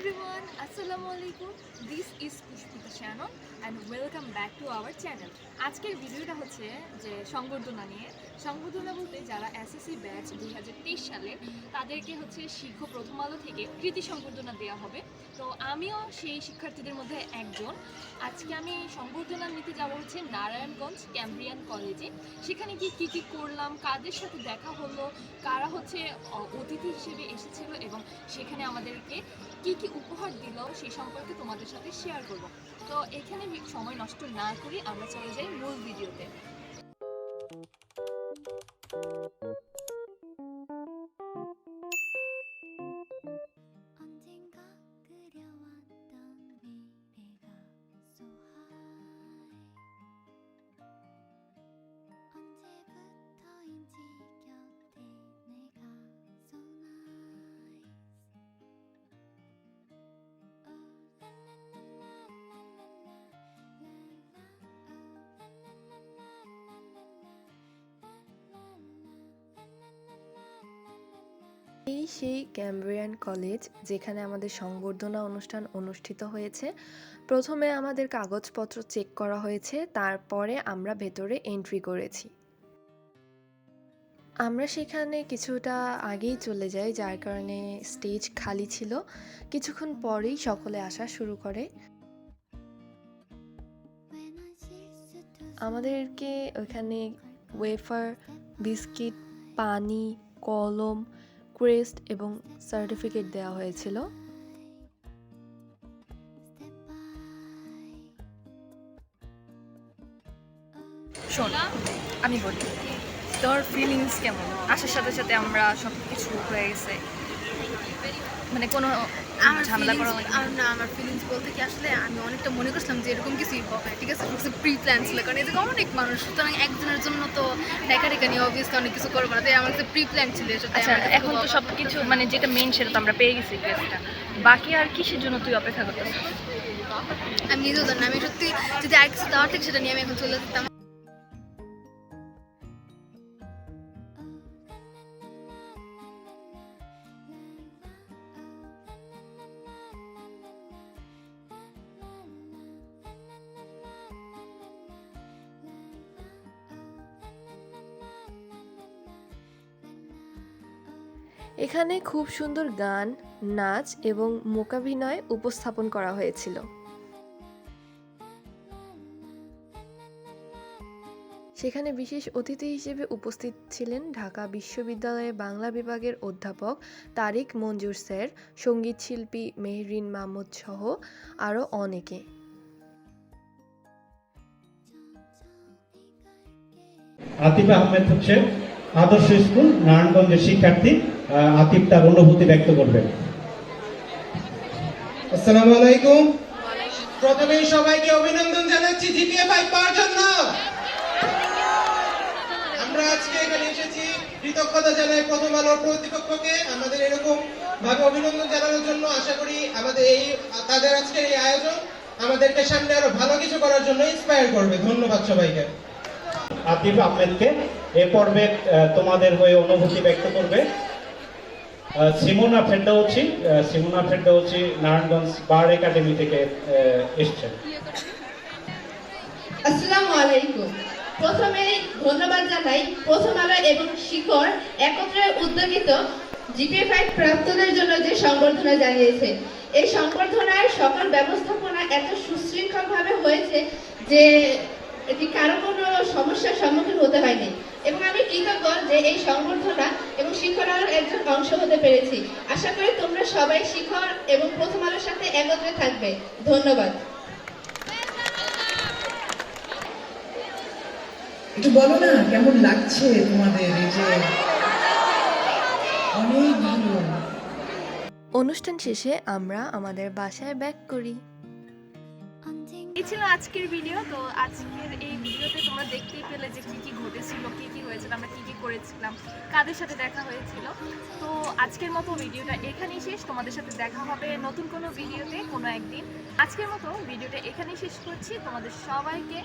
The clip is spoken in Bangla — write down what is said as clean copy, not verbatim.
everyone, Assalamualaikum. This is Pushpita Shannon and welcome back to our channel. আজকের ভিডিওটা হচ্ছে যে সংবর্ধনা নিয়ে। সংবর্ধনা বলতে যারা এসএসসি ব্যাচ 2023 সালে তাদেরকে হচ্ছে শিক্ষক প্রথম আলো থেকে কৃতি সংবর্ধনা দেওয়া হবে। তো আমিও সেই শিক্ষার্থীদের মধ্যে একজন। আজকে আমি সংবর্ধনা নিতে যাব হচ্ছে নারায়ণগঞ্জ ক্যাম্ব্রিয়ান কলেজে। সেখানে কি কি করলাম, কাদের সাথে দেখা হলো, কারা হচ্ছে অতিথি হিসেবে এসেছিল এবং সেখানে আমাদেরকে কি উপহার দিল সেই সম্পর্কে তোমাদের সাথে শেয়ার করব। তো এখানে সময় নষ্ট না করি আমরা চলে যাই মূল ভিডিওতে। এই সেই ক্যাম্ব্রিয়ান কলেজ যেখানে আমাদের সংবর্ধনা অনুষ্ঠান অনুষ্ঠিত হয়েছে। প্রথমে আমাদের কাগজপত্র চেক করা হয়েছে, তারপরে আমরা ভেতরে এন্ট্রি করেছি। আমরা সেখানে কিছুটা আগেই চলে যাই, যার কারণে স্টেজ খালি ছিল। কিছুক্ষণ পরেই সকলে আসা শুরু করে। আমাদেরকে ওখানে ওয়েফার, বিস্কিট, পানি, কলম, ক্রেস্ট এবং সার্টিফিকেট দেওয়া হয়েছিল। শোন, আমি বলি তোর ফিলিংস কেমন? আসার সাথে সাথে আমরা সব কিছু হয়ে গেছে, মানে কোনো ঝামেলা করা লাগে না। আমার ফিলিংস বলতে কি আসলে আমি অনেকটা মনে করছিলাম যে এরকম কিছুই হবে, ঠিক আছে, প্রি প্ল্যান ছিল, কারণ এদিকে অনেক মানুষ, সুতরাং একজনের জন্য তো ঢাকা নিয়ে অবভিয়াসলি অনেক কিছু করবো না, তাই আমার কাছে প্রি প্ল্যান ছিল। আচ্ছা, এখন তো সব কিছু মানে যেটা মেইন সেটা তো আমরা পেয়ে গেছি, প্লেসটা। বাকি আর কিসের জন্য তুই অপেক্ষা করতেছিস? আমি নিজেও জানি, আমি সত্যি যদি আর কিছু দেওয়ার থেকে সেটা নিয়ে আমি এখন চলে যেতাম। এখানে খুব সুন্দর গান, নাচ এবং মূকাভিনয় উপস্থাপন করা হয়েছিল। সেখানে বিশেষ অতিথি হিসেবে উপস্থিত ছিলেন ঢাকা বিশ্ববিদ্যালয়ের বাংলা বিভাগের অধ্যাপক তারিক মঞ্জুর স্যার, সঙ্গীত শিল্পী মেহরিন মাহমুদ সহ আরও অনেকে। আতিফ আহমেদ হচ্ছে আদর্শ স্কুল নারায়ণগঞ্জের শিক্ষার্থী। আতিফ তার অনুভূতি ব্যক্ত করবেন। আসসালামু আলাইকুম। প্রথমেই সবাইকে অভিনন্দন জানাচ্ছি GPA-5 পাওয়ার জন্য। আমরা আজকে এখানে এসেছি কৃতজ্ঞতা জানাই প্রথম আলোর কর্তৃপক্ষকে আমাদের এরকম ভাবে অভিনন্দন জানানোর জন্য। আশা করি আমাদের তাদের আজকের এই আয়োজন আমাদেরকে সামনে আরো ভালো কিছু করার জন্য ইন্সপায়ার করবে। ধন্যবাদ সবাইকে। আতিফ আহমেদকে এ পর্বে তোমাদের হয়ে অনুভূতি ব্যক্ত করবে সিমোনা ফেরদৌসি নারায়ণগঞ্জ বার একাডেমি থেকে এসেছেন। আসসালামু আলাইকুম। প্রথমে ধন্যবাদ জানাই প্রথম আলো এবং শিখর একত্রে উদ্যোগিত GPA-5 প্রাপ্তদের জন্য যে সংবর্ধনা জানিয়েছে। এই সংবর্ধনার সকল ব্যবস্থাপনা এত সুশৃঙ্খল ভাবে হয়েছে যে এটি কারো কোনো সমস্যার সম্মুখীন হতে হয়নি এবং আমি কৃতজ্ঞ যে এই সংবর্ধনা এবং শিখর আলোর একজন অংশ হতে পেরেছি। আশা করি তোমরা সবাই শিখর এবং প্রথম আলোর সাথে একত্রে থাকবে। ধন্যবাদ। একটু বলো না কেমন লাগছে তোমাদের? এই যে অনেক ভালো। অনুষ্ঠান শেষে আমরা আমাদের বাসায় ব্যাক করি। এই ছিল আজকের ভিডিও। তো আজকের এই ভিডিওতে তোমরা দেখতেই পেলে যে কি ঘটেছিল, কি হয়েছিল, আমরা কি করেছিলাম, কাদের সাথে দেখা হয়েছিল। তো আজকের মতো ভিডিওটা এখানেই শেষ। তোমাদের সাথে দেখা হবে নতুন কোনো ভিডিওতে কোনো একদিন। আজকের মতো ভিডিওটা এখানেই শেষ করছি। তোমাদের সবাইকে